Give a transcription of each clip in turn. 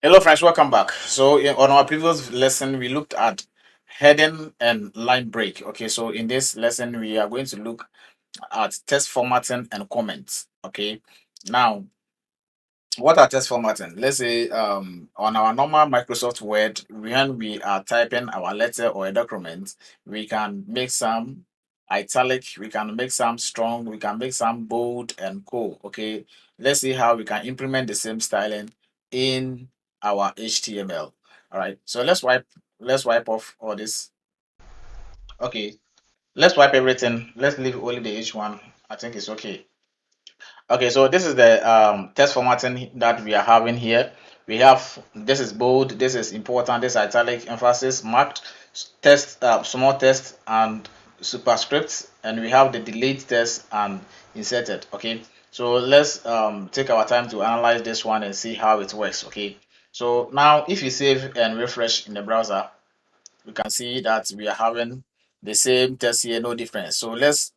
Hello friends, welcome back. So on our previous lesson, we looked at heading and line break. Okay, so in this lesson, we are going to look at text formatting and comments. Okay, now what are text formatting? Let's say on our normal Microsoft Word, when we are typing our letter or a document, we can make some italic, we can make some strong, we can make some bold and co. Okay, let's see how we can implement the same styling in our HTML. All right, so let's wipe off all this. Okay, let's wipe everything. Let's leave only the H1. I think it's okay. Okay, so this is the text formatting that we are having here. We have this is bold, this is important, this is italic, emphasis, marked, text, small text, and superscripts, and we have the delete text and inserted. Okay, so let's take our time to analyze this one and see how it works. Okay, so now if you save and refresh in the browser, you can see that we are having the same text here, no difference. So let's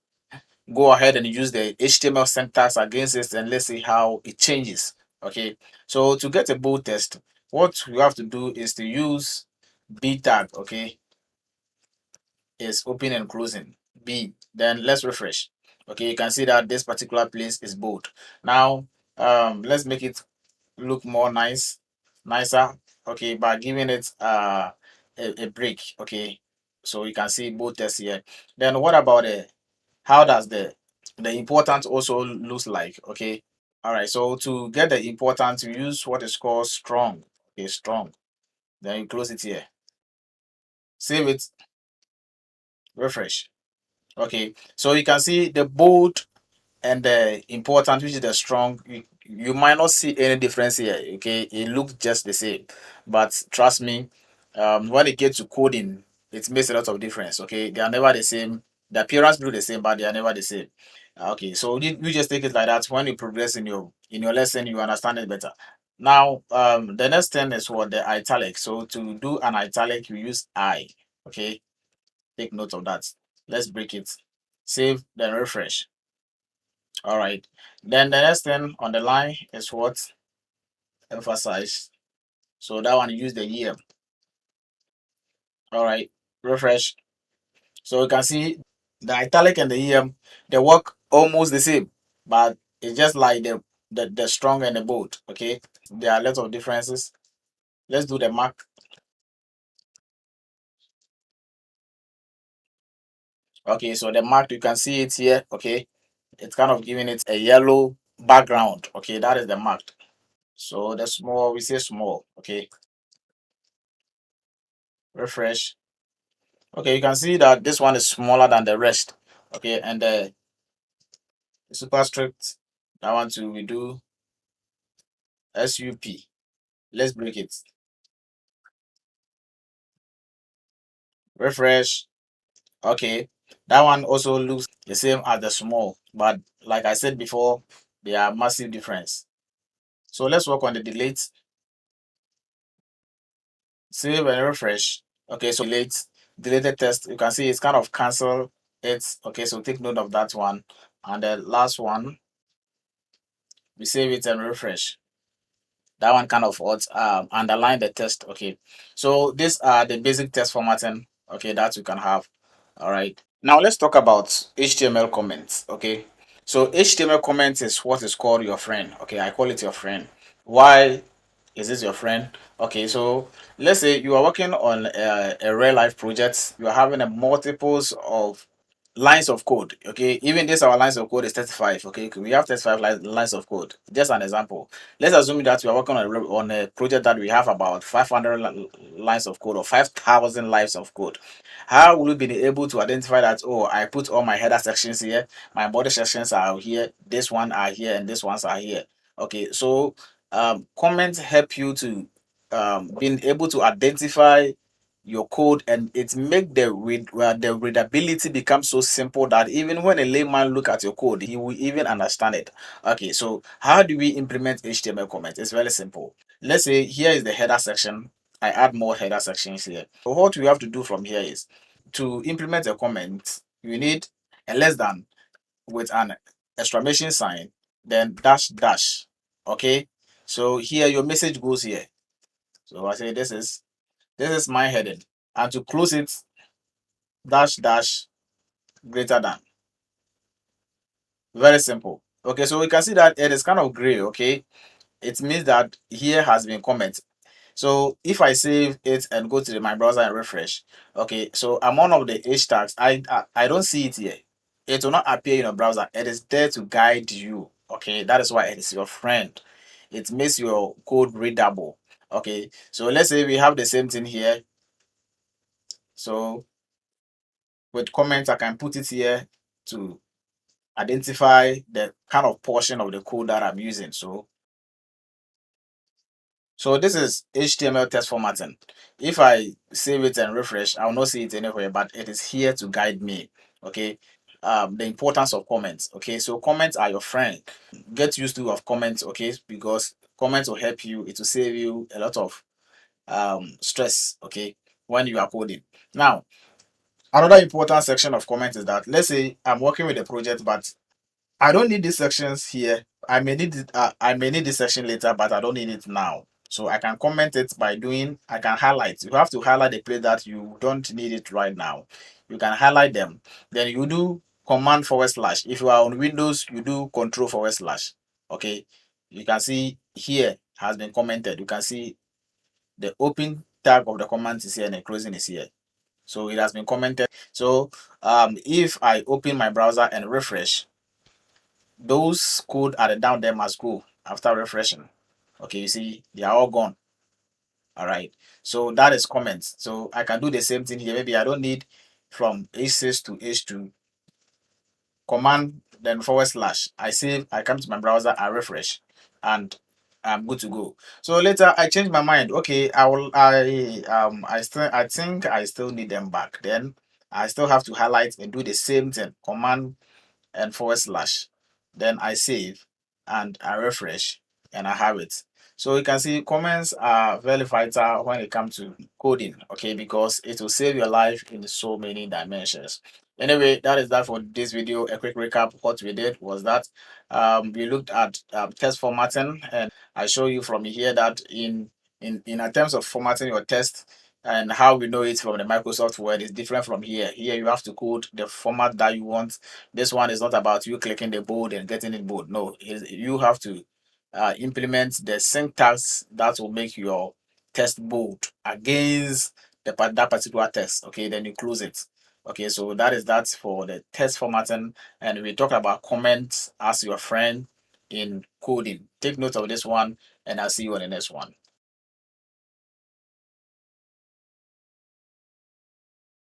go ahead and use the HTML syntax against it and let's see how it changes. Okay, so to get a bold text, what you have to do is to use B tag. Okay, is open and closing B. Then let's refresh. Okay, you can see that this particular place is bold. Now let's make it look more nicer. Okay, by giving it a break. Okay, so you can see both tests here. Then what about the how does the important also looks like? Okay, all right, so to get the important, you use what is called strong. Okay, strong, then you close it here, save it, refresh. Okay, so you can see the bold and the important, which is the strong, you might not see any difference here. Okay, it looks just the same, but trust me, when it gets to coding, it makes a lot of difference. Okay, they are never the same. The appearance look the same, but they are never the same. Okay, so you just take it like that. When you progress in your lesson, you understand it better. Now the next thing is what the italic. So to do an italic, you use I. Okay, take note of that. Let's break it, save, then refresh. All right. Then the next thing on the line is what? Emphasize. So that one use the EM. All right. Refresh. So you can see the italic and the EM, they work almost the same, but it's just like the strong and the bold. Okay. There are lots of differences. Let's do the mark. Okay, so the mark, you can see it here. Okay. It's kind of giving it a yellow background. Okay, that is the mark. So the small, we say small. Okay. Refresh. Okay, you can see that this one is smaller than the rest. Okay, and the superscript, that one too, we do SUP. Let's break it. Refresh. Okay, that one also looks the same as the small, but like I said before, they are massive difference. So let's work on the delete. Save and refresh. Okay, so deleted test. You can see it's kind of cancel it. Okay, so take note of that one. And the last one, we save it and refresh. That one kind of what underline the text. Okay, so these are the basic text formatting, okay, that you can have. All right, now let's talk about HTML comments. Okay, so HTML comments is what is called your friend. Okay, I call it your friend. Why is this your friend? Okay, so let's say you are working on a real life project. You are having a multiples of lines of code. Okay, even this our lines of code is 35. Okay, we have 35 lines of code. Just an example. Let's assume that we are working on a project that we have about 500 lines of code or 5,000 lines of code. How will we be able to identify that? Oh, I put all my header sections here, my body sections are here, this one are here, and this ones are here. Okay, so comments help you to being able to identify your code, and it make the readability become so simple that even when a layman look at your code, he will even understand it. Okay, so how do we implement HTML comments? It's very simple. Let's say here is the header section. I add more header sections here. So what we have to do from here is to implement a comment, you need a less than with an exclamation sign, then dash dash. Okay, so here your message goes here. So I say this is my heading, and to close it, dash dash greater than. Very simple. Okay, so we can see that it is kind of gray. Okay, it means that here has been comment. So if I save it and go to my browser and refresh, okay, so I'm one of the H tags. I don't see it here. It will not appear in your browser. It is there to guide you. Okay, that is why it is your friend. It makes your code readable. Okay, so let's say we have the same thing here. So with comments, I can put it here to identify the kind of portion of the code that I'm using. So this is HTML text formatting. If I save it and refresh, I'll not see it anywhere, but it is here to guide me. Okay. The importance of comments. Okay, so comments are your friend. Get used to of comments, okay, because comments will help you. It will save you a lot of stress, okay, when you are coding. Now, another important section of comments is that let's say I'm working with a project, but I don't need these sections here. I may need it. I may need this section later, but I don't need it now. So I can comment it by doing. I can highlight. You have to highlight the place that you don't need it right now. You can highlight them. Then you do command forward slash. If you are on Windows, you do control forward slash. Okay. You can see here has been commented. You can see the open tag of the command is here and the closing is here. So it has been commented. So if I open my browser and refresh, those code at the down there must go after refreshing. Okay, you see, they are all gone. All right. So that is comments. So I can do the same thing here. Maybe I don't need from H6 to H2, command then forward slash. I save, I come to my browser, I refresh, and I'm good to go. So later I change my mind. Okay, I think I still need them back. Then I still have to highlight and do the same thing. Command and forward slash. Then I save and I refresh and I have it. So you can see comments are very vital when it comes to coding, okay, because it will save your life in so many dimensions. Anyway, that is that for this video. A quick recap. What we did was that we looked at text formatting, and I show you from here that in terms of formatting your text, and how we know it from the Microsoft Word is different from here. Here you have to code the format that you want. This one is not about you clicking the bold and getting it bold. No, you have to implement the syntax that will make your text bold against that particular text. Okay, then you close it. Okay, so that is that for the text formatting, and we talk about comments as your friend in coding. Take note of this one, and I'll see you on the next one.